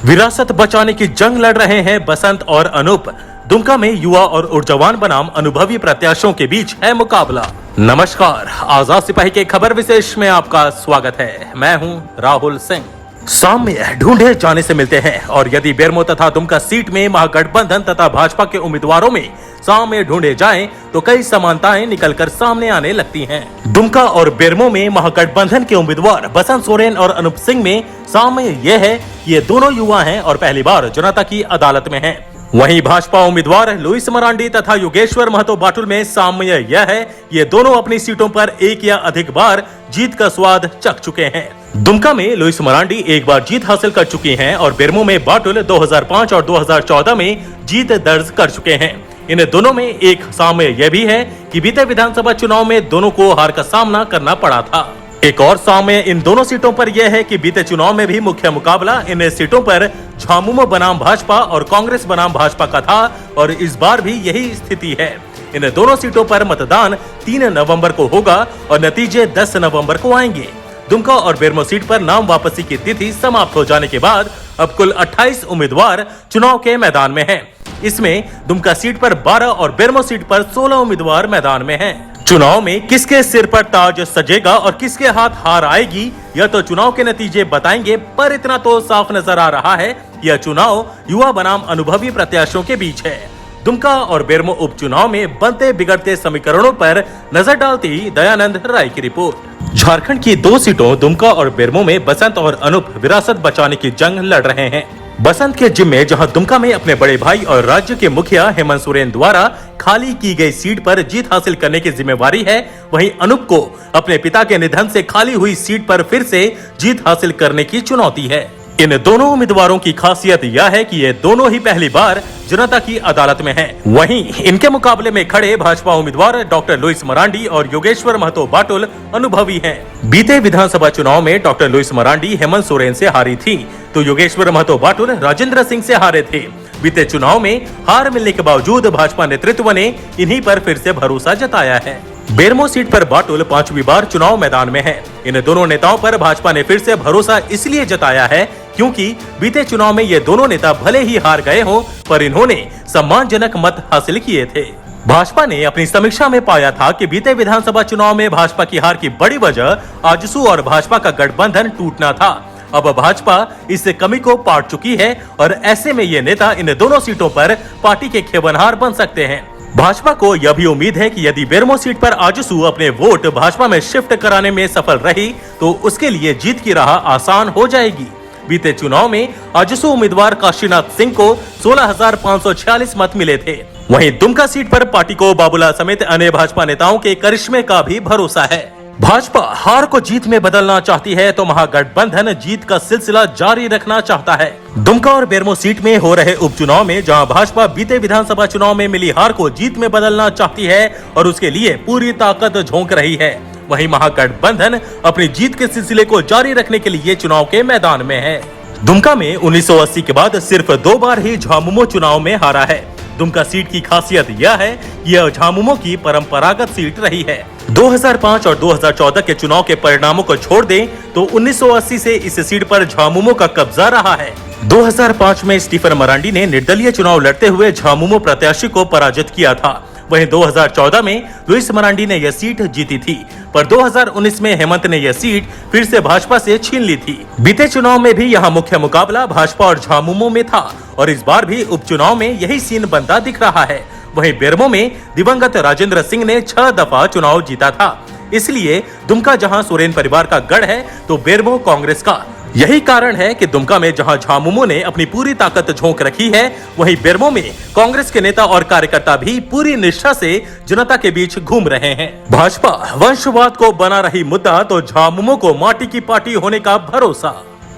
विरासत बचाने की जंग लड़ रहे हैं बसंत और अनूप। दुमका में युवा और ऊर्जावान बनाम अनुभवी प्रत्याशियों के बीच है मुकाबला। नमस्कार, आजाद सिपाही के खबर विशेष में आपका स्वागत है। मैं हूं राहुल सिंह। साम्य ढूंढे जाने से मिलते हैं और यदि बेरमो तथा दुमका सीट में महागठबंधन तथा भाजपा के उम्मीदवारों में साम्य ढूंढे जाएं तो कई समानताएं निकलकर सामने आने लगती हैं। दुमका और बेरमो में महागठबंधन के उम्मीदवार बसंत सोरेन और अनूप सिंह में साम्य यह है कि ये दोनों युवा हैं और पहली बार जनता की अदालत में हैं। वहीं भाजपा उम्मीदवार लुईस मरांडी तथा योगेश्वर महतो बाटुल में साम्य यह है ये दोनों अपनी सीटों पर एक या अधिक बार जीत का स्वाद चख चुके हैं। दुमका में लुईस मरांडी एक बार जीत हासिल कर चुकी हैं और बेरमो में बाटुल 2005 और 2014 में जीत दर्ज कर चुके हैं। इन दोनों में एक साम्य यह भी है कि बीते विधानसभा चुनाव में दोनों को हार का सामना करना पड़ा था। एक और साम्य इन दोनों सीटों पर यह है कि बीते चुनाव में भी मुख्य मुकाबला इन सीटों पर झामुमो बनाम भाजपा और कांग्रेस बनाम भाजपा का था और इस बार भी यही स्थिति है। इन दोनों सीटों पर मतदान 3 नवंबर को होगा और नतीजे 10 नवंबर को आएंगे। दुमका और बेरमो सीट पर नाम वापसी की तिथि समाप्त हो जाने के बाद अब कुल 28 उम्मीदवार चुनाव के मैदान में हैं। इसमें दुमका सीट पर 12 और बेरमो सीट पर 16 उम्मीदवार मैदान में हैं। चुनाव में किसके सिर पर ताज सजेगा और किसके हाथ हार आएगी यह तो चुनाव के नतीजे बताएंगे, पर इतना तो साफ नजर आ रहा है यह चुनाव युवा बनाम अनुभवी प्रत्याशियों के बीच है। दुमका और बेरमो उपचुनाव में बनते बिगड़ते समीकरणों पर नजर डालती दयानंद राय की रिपोर्ट। झारखंड की 2 सीटों दुमका और बेरमो में बसंत और अनूप विरासत बचाने की जंग लड़ रहे हैं। बसंत के जिम्मे जहां दुमका में अपने बड़े भाई और राज्य के मुखिया हेमंत सोरेन द्वारा खाली की गई सीट पर जीत हासिल करने की जिम्मेवारी है, वहीं अनूप को अपने पिता के निधन से खाली हुई सीट पर फिर से जीत हासिल करने की चुनौती है। इन दोनों उम्मीदवारों की खासियत यह है कि ये दोनों ही पहली बार जनता की अदालत में हैं। वहीं इनके मुकाबले में खड़े भाजपा उम्मीदवार डॉक्टर लुईस मरांडी और योगेश्वर महतो बाटुल अनुभवी हैं। बीते विधानसभा चुनाव में डॉक्टर लुईस मरांडी हेमंत सोरेन से हारी थी तो योगेश्वर महतो बाटुल राजेंद्र सिंह से हारे थे। बीते चुनाव में हार मिलने के बावजूद भाजपा नेतृत्व ने इन्हीं पर फिर से भरोसा जताया है। बेरमो सीट पर बाटुल 5वीं बार चुनाव मैदान में है। इन दोनों नेताओं पर भाजपा ने फिर से भरोसा इसलिए जताया है क्योंकि बीते चुनाव में ये दोनों नेता भले ही हार गए हों पर इन्होंने सम्मानजनक मत हासिल किए थे। भाजपा ने अपनी समीक्षा में पाया था कि बीते विधानसभा चुनाव में भाजपा की हार की बड़ी वजह आजसू और भाजपा का गठबंधन टूटना था। अब भाजपा इस कमी को पाट चुकी है और ऐसे में ये नेता इन दोनों सीटों पर पार्टी के खेवनहार बन सकते हैं। भाजपा को यह भी उम्मीद है कि यदि बेरमो सीट पर आजसू अपने वोट भाजपा में शिफ्ट कराने में सफल रही तो उसके लिए जीत की राह आसान हो जाएगी। बीते चुनाव में आजसू उम्मीदवार काशीनाथ सिंह को 16,546 मत मिले थे। वहीं दुमका सीट पर पार्टी को बाबूलाल समेत अन्य भाजपा नेताओं के करिश्मे का भी भरोसा है। भाजपा हार को जीत में बदलना चाहती है तो महागठबंधन जीत का सिलसिला जारी रखना चाहता है। दुमका और बेरमो सीट में हो रहे उपचुनाव में जहां भाजपा बीते विधानसभा चुनाव में मिली हार को जीत में बदलना चाहती है और उसके लिए पूरी ताकत झोंक रही है, वहीं महागठबंधन अपनी जीत के सिलसिले को जारी रखने के लिए चुनाव के मैदान में है। दुमका में 1980 के बाद सिर्फ 2 बार ही झामुमो चुनाव में हारा है। दुमका सीट की खासियत यह है कि यह झामुमो की परंपरागत सीट रही है। 2005 और 2014 के चुनाव के परिणामों को छोड़ दें तो 1980 से इस सीट पर झामुमो का कब्जा रहा है। 2005 में स्टीफन मरांडी ने निर्दलीय चुनाव लड़ते हुए झामुमो प्रत्याशी को पराजित किया था। वहीं 2014 में लुईस मरांडी ने यह सीट जीती थी, पर 2019 में हेमंत ने यह सीट फिर से भाजपा से छीन ली थी। बीते चुनाव में भी यहां मुख्य मुकाबला भाजपा और झामुमो में था और इस बार भी उपचुनाव में यही सीन बनता दिख रहा है। वहीं बेरमो में दिवंगत राजेंद्र सिंह ने 6 दफा चुनाव जीता था, इसलिए दुमका जहां सोरेन परिवार का गढ़ है तो बेरमो कांग्रेस का। यही कारण है कि दुमका में जहां झामुमो ने अपनी पूरी ताकत झोंक रखी है, वहीं बेरमो में कांग्रेस के नेता और कार्यकर्ता भी पूरी निष्ठा से जनता के बीच घूम रहे हैं। भाजपा वंशवाद को बना रही मुद्दा तो झामुमो को माटी की पार्टी होने का भरोसा।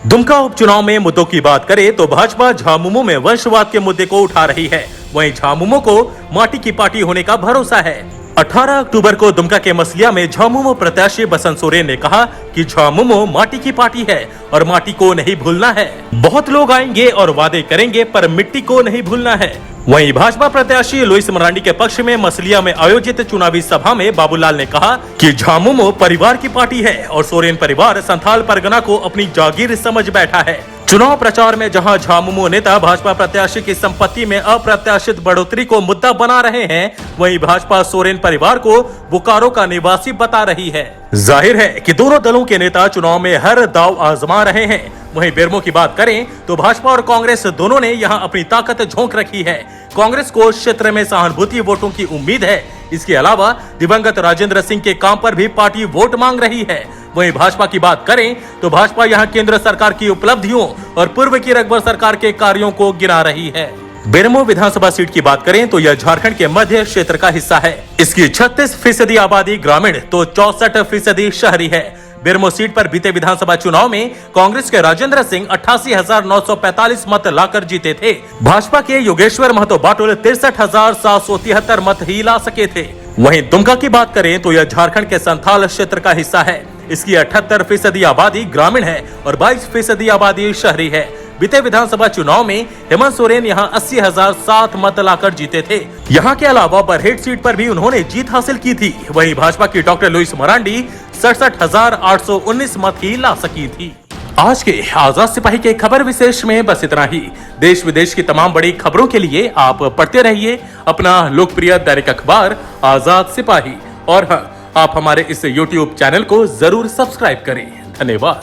दुमका उपचुनाव में मुद्दों की बात करें तो भाजपा झामुमो में वंशवाद के मुद्दे को उठा रही है, वहीं झामुमो को माटी की पार्टी होने का भरोसा है। 18 अक्टूबर को दुमका के मसलिया में झामुमो प्रत्याशी बसंत सोरेन ने कहा कि झामुमो माटी की पार्टी है और माटी को नहीं भूलना है। बहुत लोग आएंगे और वादे करेंगे पर मिट्टी को नहीं भूलना है। वहीं भाजपा प्रत्याशी लुईस मरांडी के पक्ष में मसलिया में आयोजित चुनावी सभा में बाबूलाल ने कहा कि झामुमो परिवार की पार्टी है और सोरेन परिवार संथाल परगना को अपनी जागीर समझ बैठा है। चुनाव प्रचार में जहां झामुमो नेता भाजपा प्रत्याशी की संपत्ति में अप्रत्याशित बढ़ोतरी को मुद्दा बना रहे हैं, वहीं भाजपा सोरेन परिवार को बोकारो का निवासी बता रही है। जाहिर है कि दोनों दलों के नेता चुनाव में हर दांव आजमा रहे हैं। वहीं बेरमो की बात करें तो भाजपा और कांग्रेस दोनों ने यहां अपनी ताकत झोंक रखी है। कांग्रेस को क्षेत्र में सहानुभूति वोटों की उम्मीद है। इसके अलावा दिवंगत राजेंद्र सिंह के काम पर भी पार्टी वोट मांग रही है। वहीं भाजपा की बात करें तो भाजपा यहां केंद्र सरकार की उपलब्धियों और पूर्व की रघुवर सरकार के कार्यों को गिना रही है। बेरमो विधानसभा सीट की बात करें तो यह झारखंड के मध्य क्षेत्र का हिस्सा है। इसकी 36% आबादी ग्रामीण तो 64% शहरी है। बेरमो सीट पर बीते विधानसभा चुनाव में कांग्रेस के राजेंद्र सिंह 88,945 मत लाकर जीते थे। भाजपा के योगेश्वर महतो बाटुल 63,773 मत ही ला सके थे। वहीं दुमका की बात करें तो यह झारखंड के संथाल क्षेत्र का हिस्सा है। इसकी 78% आबादी ग्रामीण है और 22% आबादी शहरी है। बीते विधानसभा चुनाव में हेमंत सोरेन यहां 80,007 मत लाकर जीते थे। यहां के अलावा बरहेट सीट पर भी उन्होंने जीत हासिल की थी। वहीं भाजपा की डॉक्टर लुइस मरांडी 67,819 मत ही ला सकी थी। आज के आजाद सिपाही के खबर विशेष में बस इतना ही। देश विदेश की तमाम बड़ी खबरों के लिए आप पढ़ते रहिए अपना लोकप्रिय दैनिक अखबार आजाद सिपाही। और हाँ, आप हमारे इस YouTube चैनल को जरूर सब्सक्राइब करें। धन्यवाद।